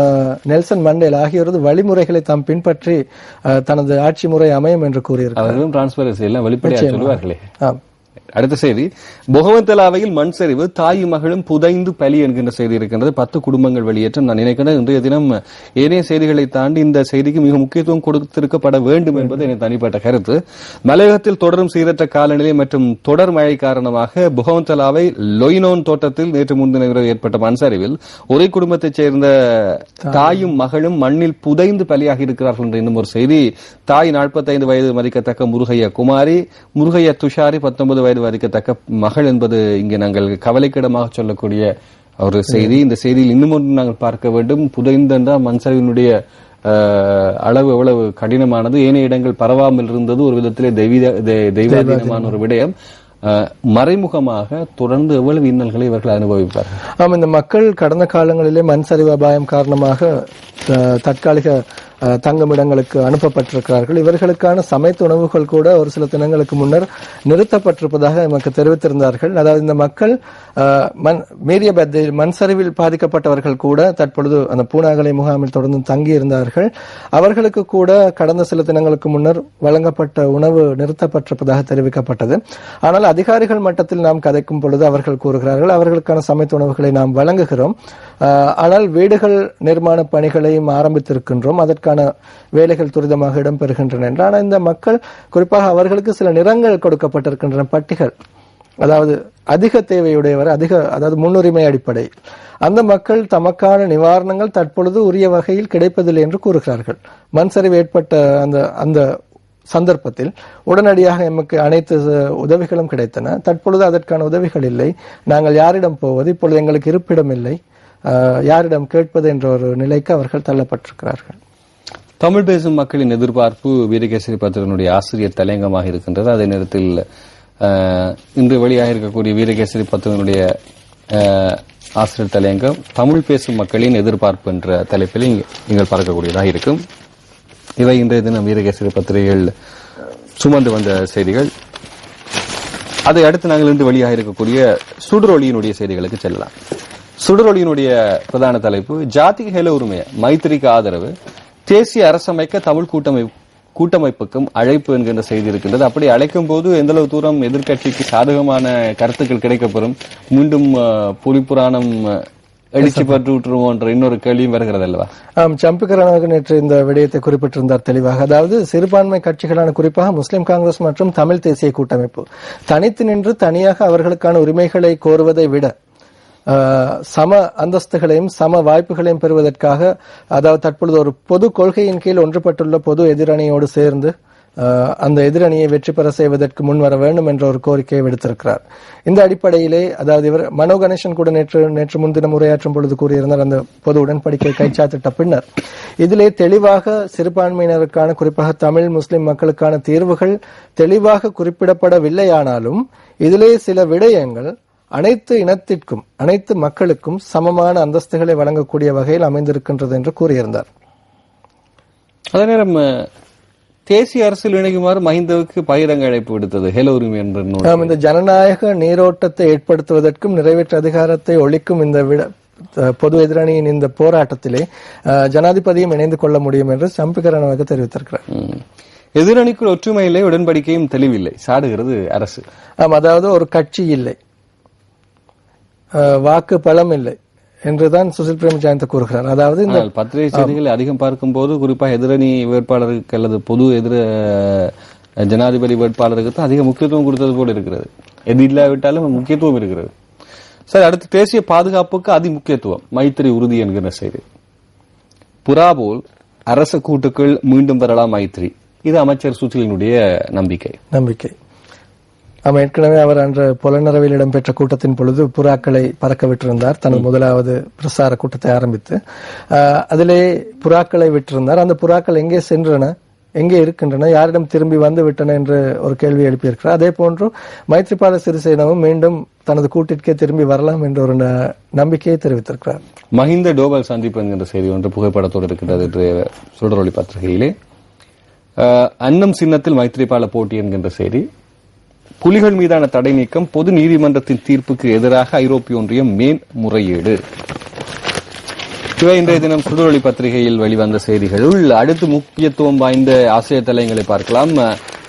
நெல்சன் மண்டேலா ஆகியோரது வழிமுறைகளை தாம் பின்பற்றி தனது ஆட்சி முறை அமையும் என்று கூறியிருக்கிறார். அவர்களும் டிரான்ஸ்பரன்சி எல்லாம் வெளிப்படையாக சொல்லுவார்களே. அடுத்த செய்தி, பொகவந்தலாவையில் மண் சரிவு, தாயும் மகளும் புதைந்து பலி என்கின்ற செய்தி இருக்கின்றது. 10 குடும்பங்கள் வெளியேற்றம். நான் நினைக்கிறேன் இன்றைய தினம் ஏனைய செய்திகளை தாண்டி இந்த செய்திக்கு மிக முக்கியத்துவம் கொடுத்திருக்கப்பட வேண்டும் என்பது என தனிப்பட்ட கருத்து. மலையகத்தில் தொடரும் சீரற்ற காலநிலை மற்றும் தொடர் மழை காரணமாக பொகவந்தலாவை லொய்னோன் தோட்டத்தில் நேற்று முன்தினம் இரவு ஏற்பட்ட மண் சரிவில் ஒரே குடும்பத்தைச் சேர்ந்த தாயும் மகளும் மண்ணில் புதைந்து பலியாகி இருக்கிறார்கள் என்ற இன்னும் ஒரு செய்தி. தாய் 45 வயது மதிக்கத்தக்க முருகையா குமாரி, முருகையா துஷாரி 19 வயது மதிக்கத்தக்க மகள் என்பது இங்கே நாங்கள் கவலைக்கிடமாக சொல்லக்கூடிய ஒரு செய்தி. இந்த செய்தியில் இன்னும் ஒன்று நாங்கள் பார்க்க வேண்டும். புதைந்த மண் சரிவினுடைய அளவு எவ்வளவு கடினமானது, ஏனைய இடங்கள் பரவாமல் இருந்தது. ஒரு விதத்திலே தெய்வாதீனமான ஒரு விடயம். மறைமுகமாக தொடர்ந்து எவ்வளவு இன்னல்களை இவர்கள் அனுபவிப்பார்கள். இந்த மக்கள் கடந்த காலங்களிலே மண் சரிவு அபாயம் காரணமாக தற்காலிக தங்குமிடங்களுக்கு அனுப்பப்பட்டிருக்கிறார்கள். இவர்களுக்கான சமைத்த உணவுகள் கூட ஒரு சில தினங்களுக்கு முன்னர் நிறுத்தப்பட்டிருப்பதாக நமக்கு தெரிவித்திருந்தார்கள். அதாவது இந்த மக்கள் மீரியபத்தில் மண் சரிவில் பாதிக்கப்பட்டவர்கள் கூட தற்பொழுது அந்த பூனாகலை முகாமில் தொடர்ந்து தங்கி இருந்தார்கள். அவர்களுக்கு கூட கடந்த சில தினங்களுக்கு முன்னர் வழங்கப்பட்ட உணவு நிறுத்தப்பட்டிருப்பதாக தெரிவிக்கப்பட்டது. ஆனால் அதிகாரிகள் மட்டத்தில் நாம் கதைக்கும் பொழுது அவர்கள் கூறுகிறார்கள் அவர்களுக்கான சமைத்த உணவுகளை நாம் வழங்குகிறோம், ஆனால் வீடுகள் நிர்மாண பணிகளையும் ஆரம்பித்திருக்கின்றோம், அதற்கான வேலைகள் துரிதமாக இடம்பெறுகின்றன என்று. ஆனால் இந்த மக்கள் குறிப்பாக அவர்களுக்கு சில நிறங்கள் கொடுக்கப்பட்டிருக்கின்றன, பட்டிகள், அதாவது அதிக தேவையுடையவர், அதாவது முன்னுரிமை அடிப்படை. அந்த மக்கள் தமக்கான நிவாரணங்கள் தற்பொழுது உரிய வகையில் கிடைப்பதில்லை என்று கூறுகிறார்கள். மண் சரிவு ஏற்பட்ட அந்த சந்தர்ப்பத்தில் உடனடியாக எமக்கு அனைத்து உதவிகளும் கிடைத்தன. தற்பொழுது அதற்கான உதவிகள் இல்லை. நாங்கள் யாரிடம் போவது, இப்பொழுது எங்களுக்கு இருப்பிடம் இல்லை, யாரிடம் கேட்பது என்ற ஒரு நிலைக்கு அவர்கள் தள்ளப்பட்டிருக்கிறார்கள். தமிழ் பேசும் மக்களின் எதிர்பார்ப்பு வீரகேசரி பத்திரனுடைய ஆசிரியர் தலையங்கமாக இருக்கின்றது. அதே நேரத்தில் இன்று வெளியாக இருக்கக்கூடிய வீரகேசரி பத்திரனுடைய ஆசிரியர் தலையங்கம் தமிழ் பேசும் மக்களின் எதிர்பார்ப்பு என்ற தலைப்பில் நீங்கள் பார்க்கக்கூடியதாக இருக்கும். இவை இன்றைய தினம் வீரகேசரி பத்திரிகைகள் சுமந்து வந்த செய்திகள். அதை அடுத்து நாங்கள் இன்று வெளியாக இருக்கக்கூடிய சுடரொளியினுடைய செய்திகளுக்கு செல்லலாம். சுடரொளியினுடைய பிரதான தலைப்பு ஜாதிக ஹேல உரிமைய மைத்திரிக்கு ஆதரவு, தேசிய அரசமைக்க தமிழ் கூட்டமைப்புக்கும் அழைப்பு என்கின்ற செய்தி இருக்கின்றது. அப்படி அழைக்கும் போது எந்தளவு தூரம் எதிர்கட்சிக்கு சாதகமான கருத்துக்கள் கிடைக்கப்பெறும், மீண்டும் புலிபுராணம் அடிச்சு பட்டு விட்டுருவோன்ற இன்னொரு கேள்வியும் வருகிறது அல்லவா? சம்பிகரனாக நேற்று இந்த விடயத்தை குறிப்பிட்டிருந்தார் தெளிவாக. அதாவது சிறுபான்மை கட்சிகளான குறிப்பாக முஸ்லிம் காங்கிரஸ் மற்றும் தமிழ் தேசிய கூட்டமைப்பு தனித்து நின்று தனியாக அவர்களுக்கான உரிமைகளை கோருவதை விட சம அந்தஸ்துகளையும் சம வாய்ப்புகளையும் பெறுவதற்காக, அதாவது தற்பொழுது ஒரு பொது கொள்கையின் கீழ் ஒன்றுபட்டுள்ள பொது எதிரணியோடு சேர்ந்து அந்த எதிரணியை வெற்றி பெற செய்வதற்கு முன்வர வேண்டும் என்ற ஒரு கோரிக்கையை விடுத்திருக்கிறார். இந்த அடிப்படையிலே, அதாவது இவர் மனோ கணேசன் கூட நேற்று முன்தினம் உரையாற்றும் பொழுது கூறியிருந்தார், அந்த பொது உடன்படிக்கை கைச்சாத்திட்ட பின்னர் இதிலே தெளிவாக சிறுபான்மையினருக்கான குறிப்பாக தமிழ் முஸ்லிம் மக்களுக்கான தீர்வுகள் தெளிவாக குறிப்பிடப்படவில்லையானாலும் இதிலே சில விடயங்கள் அனைத்து இனத்திற்கும் அனைத்து மக்களுக்கும் சமமான அந்தஸ்துகளை வழங்கக்கூடிய வகையில் அமைந்திருக்கின்றது என்று கூறியிருந்தார். அதே நேரம் தேசிய அரசியல் இணைக்குமாறு மஹிந்தவுக்கு பகிரங்க அழைப்பு விடுத்தது ஹேல உரிமை என்ற இந்த ஜனநாயக நீரோட்டத்தை ஏற்படுத்துவதற்கும் நிறைவேற்று அதிகாரத்தை ஒழிக்கும் இந்த பொது எதிரணியின் இந்த போராட்டத்திலே ஜனாதிபதியும் இணைந்து கொள்ள முடியும் என்று சம்பிகரனாக தெரிவித்திருக்கிறார். எதிரணிக்குள் ஒற்றுமை இல்லை, உடன்படிக்கையும் தெளிவில்லை, சாடுகிறது அரசு. அதாவது ஒரு கட்சி இல்லை, வாக்கு பலம் இல்லை என்றுதான் சுசில் பிரேமஜயந்த கூறுகிறார். அதாவது இந்த பத்திரிகை செய்திகள் அதிகம் பார்க்கும் போது குறிப்பாக எதிரணி வேட்பாளருக்கு அல்லது பொது ஜனாதிபதி வேட்பாளருக்கு தான் அதிக முக்கியத்துவம் கொடுத்தது போல இருக்கிறது. எது இல்லாவிட்டாலும் முக்கியத்துவம் இருக்கிறது. சரி, அடுத்து தேசிய பாதுகாப்புக்கு அதி முக்கியத்துவம், மைத்திரி உறுதி என்கிற செய்தி. புறாபோல் அரச கூட்டுக்குள் மீண்டும் வரலாம் மைத்திரி, இது அமைச்சர் சுசிலினுடைய நம்பிக்கை. ஏற்கனவே அவர் அன்று புலனரவில் இடம்பெற்ற கூட்டத்தின் பொழுது புறாக்களை பறக்க விட்டிருந்தார். தனது முதலாவது பிரசார கூட்டத்தை ஆரம்பித்து அதிலே புறாக்களை விட்டிருந்தார். அந்த புறாக்கள் எங்கே சென்றன, எங்கே இருக்கின்றன, யாரிடம் திரும்பி வந்து விட்டன என்று ஒரு கேள்வி எழுப்பியிருக்கிறார். அதே போன்று மைத்ரிபால சிறிசேனவும் மீண்டும் தனது கூட்டிற்கே திரும்பி வரலாம் என்ற ஒரு நம்பிக்கையை தெரிவித்திருக்கிறார். மஹிந்த டோபல் சந்திப்பு என்கின்ற செய்தி ஒன்று புகைப்படத்தோடு இருக்கிறது என்று சுடரொளி பத்திரிகையிலே. அன்னம் சின்னத்தில் மைத்ரிபால போட்டி என்கின்ற செய்தி. புலிகள் மீதான தடை நீக்கம், பொது நீதிமன்றத்தின் தீர்ப்புக்கு எதிராக ஐரோப்பிய ஒன்றியம் மேன்முறையீடு. இவை இன்றைய தினம் சுடரொளி பத்திரிகையில் வெளிவந்த செய்திகள். அடுத்து முக்கியத்துவம் வாய்ந்த ஆசிரியர் தலையங்களை பார்க்கலாம்.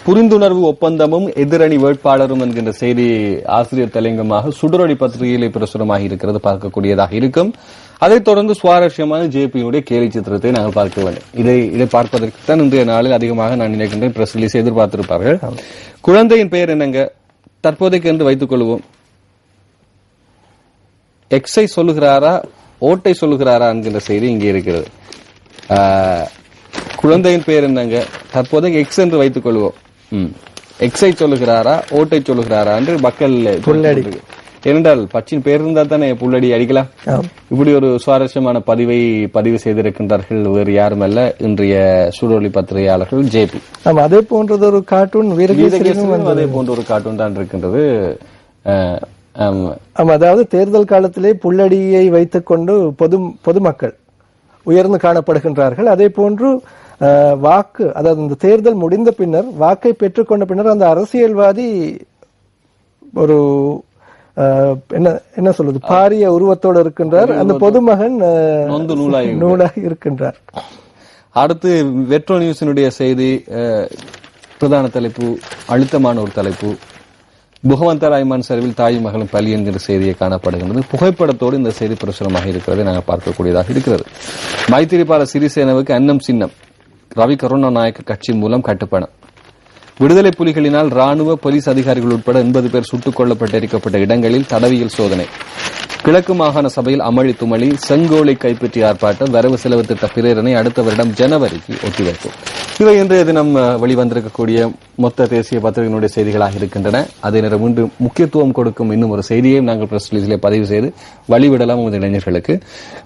புரிந்துணர்வு ஒப்பந்தமும் எதிரணி வேட்பாளரும் என்கின்ற செய்தி ஆசிரியர் தலையங்கமாக சுடரொளி பத்திரிகையிலே பிரசுரமாக இருக்கிறது, பார்க்கக்கூடியதாக இருக்கும். அதைத் தொடர்ந்து சுவாரஸ்யமான ஜேபியுடைய கேலி சித்திரத்தை நாங்கள் பார்க்க வேண்டும். இதை பார்ப்பதற்குத்தான் இன்றைய நாளில் அதிகமாக நான் நினைக்கின்றேன் பிரஸ் ரிலீஸ் எதிர்பார்த்திருப்பார்கள். குழந்தையின் பெயர் என்னங்க, தற்போதைக்கு என்று வைத்துக் கொள்வோம். எக்ஸை சொல்லுகிறாரா ஓட்டை சொல்லுகிறாரா என்கின்ற செய்தி இங்கே இருக்கிறது. குழந்தையின் பெயர் என்னங்க, தற்போதைக்கு எக்ஸ் என்று வைத்துக் கொள்வோம். எக்ஸை சொல்லுகிறாரா ஓட்டை சொல்லுகிறாரா என்று மக்கள் ஏனென்றால் பச்சின் பெயர் இருந்தால் தானே புள்ளடி அடிக்கலாம். இப்படி ஒரு சுவாரஸ்யமான பதிவு செய்திருக்கின்றார்கள். வேறு யாரும் அல்ல, இன்றைய சுடரொளி பத்திரிகையாளர்கள் ஜேபி. அதே போன்றது ஒரு கார்ட்டூன் அதே போன்ற ஒரு கார்ட்டூன் தான் இருக்கின்றது. அதாவது தேர்தல் காலத்திலே புள்ளடியை வைத்துக் கொண்டு பொதுமக்கள் உயர்ந்து காணப்படுகின்றார்கள். அதே போன்று வாக்கு, அதாவது இந்த தேர்தல் முடிந்த பின்னர் வாக்கை பெற்றுக்கொண்ட பின்னர் அந்த அரசியல்வாதி ஒரு என்ன சொல்றது, பாரிய உருவத்தோடு இருக்கின்றார். அந்த பொதுமகன் நூலாக இருக்கின்றார். அடுத்து வெட்ரோ நியூஸினுடைய செய்தி, பிரதான தலைப்பு, அழுத்தமான ஒரு தலைப்பு, புகவந்த ராய்மான் சரிவில் தாய் மகளும் பலி என்கிற செய்தியை காணப்படுகின்றது. புகைப்படத்தோடு இந்த செய்தி பிரசுரமாக இருக்கிறதை நாங்கள் பார்க்கக்கூடியதாக இருக்கிறது. மைத்திரிபால சிறிசேனவுக்கு அன்னம் சின்னம், ரவி கருணாநாயக்க கட்சி மூலம் கட்டுப்பணம். விடுதலை புலிகளினால் ராணுவ போலீஸ் அதிகாரிகள் உட்பட 80 பேர் சுட்டுக் கொல்லப்பட்டிருக்கப்பட்ட இடங்களில் தடவியல் சோதனை. கிழக்கு மாகாண சபையில் அமளி துமளி, செங்கோலை கைப்பற்றி ஆர்ப்பாட்டம், வரவு செலவு திட்ட பிரேரணை அடுத்த வருடம் ஜனவரிக்கு ஒத்திவைப்பு. இவை இன்றைய தினம் வெளிவந்திருக்கக்கூடிய மொத்த தேசிய பத்திரிகையினுடைய செய்திகளாக இருக்கின்றன. அதே நேரம் இன்று முக்கியத்துவம் கொடுக்கும் இன்னும் ஒரு செய்தியையும் நாங்கள் பிரஸ் ரிலீஸிலே பதிவு செய்து வழிவிடலாம் உங்கள் இளைஞர்களுக்கு.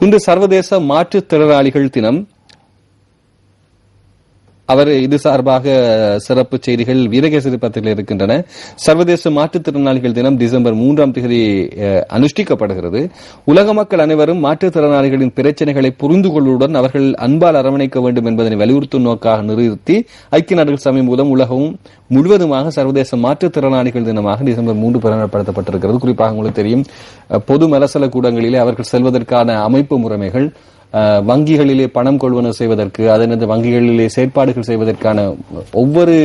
இன்று சர்வதேச மாற்றுத்திறனாளிகள் தினம். அவர் இது சார்பாக சிறப்பு செய்திகள் வீரகேசரி பத்திரிகையில் இருக்கின்றன. சர்வதேச மாற்றுத்திறனாளிகள் தினம் டிசம்பர் 3ஆம் தேதி அனுஷ்டிக்கப்படுகிறது. உலக மக்கள் அனைவரும் மாற்றுத்திறனாளிகளின் பிரச்சனைகளை புரிந்து கொள்வதுடன் அவர்கள் அன்பால் அரவணைக்க வேண்டும் என்பதனை வலியுறுத்தும் நோக்காக நிறுத்தி ஐக்கிய நாடுகள் சபை மூலம் உலகம் முழுவதுமாக சர்வதேச மாற்றுத்திறனாளிகள் தினமாக டிசம்பர் 3 பிரகடனப்படுத்தப்பட்டிருக்கிறது. குறிப்பாக உங்களுக்கு தெரியும், பொது மலசல கூடங்களிலே அவர்கள் செல்வதற்கான அமைப்பு முறைமைகள், வங்கிகளிலே பணம் கொள்வனவு செய்வதற்கு, அதனது வங்கிகளிலே செயற்பாடுகள் செய்வதற்கான ஒவ்வொரு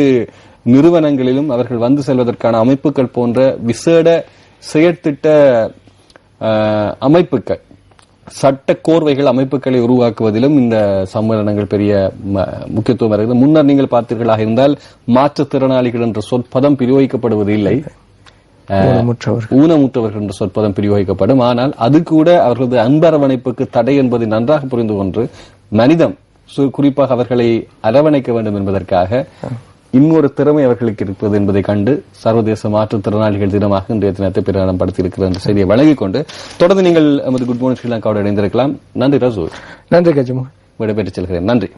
நிறுவனங்களிலும் அவர்கள் வந்து செல்வதற்கான அமைப்புகள் போன்ற விசேட செயற்திட்ட அமைப்புகள், சட்ட கோர்வைகள் அமைப்புகளை உருவாக்குவதிலும் இந்த சம்மேளனங்கள் பெரிய முக்கியத்துவம் வருகிறது. முன்னர் நீங்கள் பார்த்தீர்களாக இருந்தால் மாற்றுத்திறனாளிகள் என்ற சொற்பதம் பிரயோகிக்கப்படுவது இல்லை, ஊனமுற்றவர்கள் என்ற சொற்பதம் பிரயோகிக்கப்படும். ஆனால் அது கூட அவர்களது அன்பரவணைப்புக்கு தடை என்பதை நன்றாக புரிந்து கொண்டு மனிதம் குறிப்பாக அவர்களை அரவணைக்க வேண்டும் என்பதற்காக இன்னொரு திறமை அவர்களுக்கு இருப்பது என்பதை கண்டு சர்வதேச மாற்றுத்திறனாளிகள் தினமாக இன்றைய தினத்தை பிரகடனப்படுத்தியிருக்கிறது என்ற செய்தியை வழங்கிக் கொண்டு தொடர்ந்து நீங்கள் நமது குட் மார்னிங் ஸ்ரீலங்காவோடு இணைந்திருக்கலாம். நன்றி ரசூல். நன்றி கஜமோகன். விடைபெற்றுச் செல்கிறேன். நன்றி.